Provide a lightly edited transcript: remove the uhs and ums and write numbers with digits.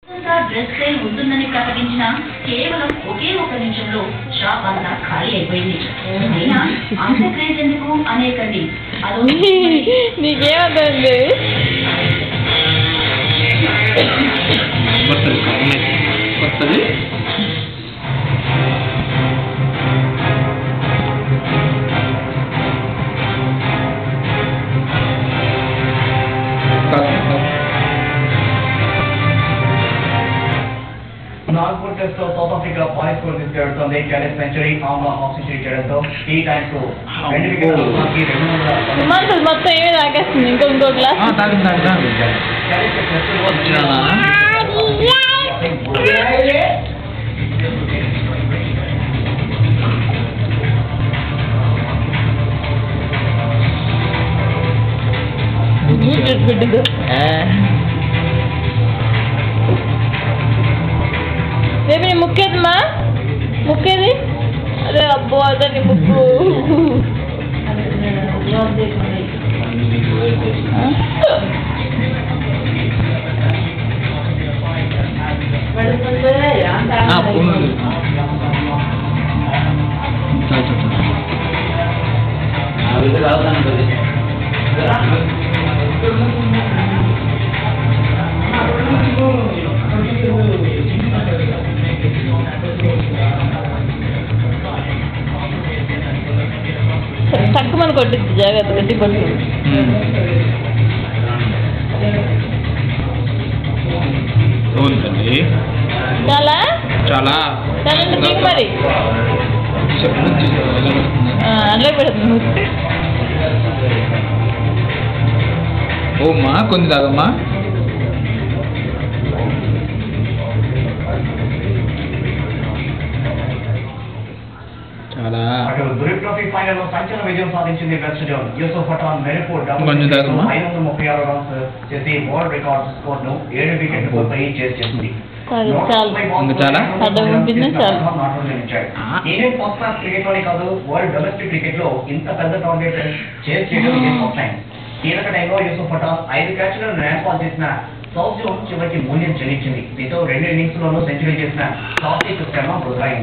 Dress sale ఉంటుందని ప్రకటించిన కేవలం ఒకే ఒక నిమిషంలో షాప్ అంతా ఖాళీ అయిపోయింది. అయినా అంత క్రేజ్ ఎందుకు అనేకండి అదో నీకేమవుతుంది? నాగ్పూర్ టెస్ట్ లో సౌత్ ఆఫ్రికా బాయ్ స్కోర్ తీసుకెళ్తుంది. Tennis century Amla half century చేయడంతో ఈ టైమ్స్ 2 వికెట్ల మొత్తం ఏమి తాగేస్తుంది ఇంకో గ్లాస్ బిడ్డదు. రేపు నీ ముక్కేదమ్మా? ముక్కేది? అదే అబ్బో అదే నీ ముక్కు. తక్కువని కొట్టింది జాగ్రత్త గట్టి పట్టు. చాలా చాలా చాలా మరి అందులో పెడుతుంది. ఓమ్మా కొన్ని తాగమ్మా. చాలా దులీప్ ట్రోఫీ ఫైనల్ లో సంచలన విజయం సాధించింది వెస్ట్ జోన్. యూసుఫ్ పఠాన్ మెరిపూర్ 536 రన్స్ చేసి వరల్డ్ రికార్డ్ స్కోర్ ను 7 వికెట్ల పై చేసింది. ఈవెన్ ఫస్ట్ క్లాస్ క్రికెట్ లోనే కాదు వరల్డ్ డొమెస్టిక్ క్రికెట్ లో ఇంత పెద్ద టార్గెట్ చేస్ చేయడం ఫస్ట్ టైం. కీలక టైంలో యూసుఫ్ పఠాన్ 5 క్యాచ్లను ర్యాంక్ పాల్ చేసిన సౌత్ జోన్ చివరికి మూల్యం చెల్లించింది. దీంతో 2 ఇన్నింగ్స్ లోనూ సెంచరీ చేసిన కార్తీక్ శర్మ వృధా అయింది.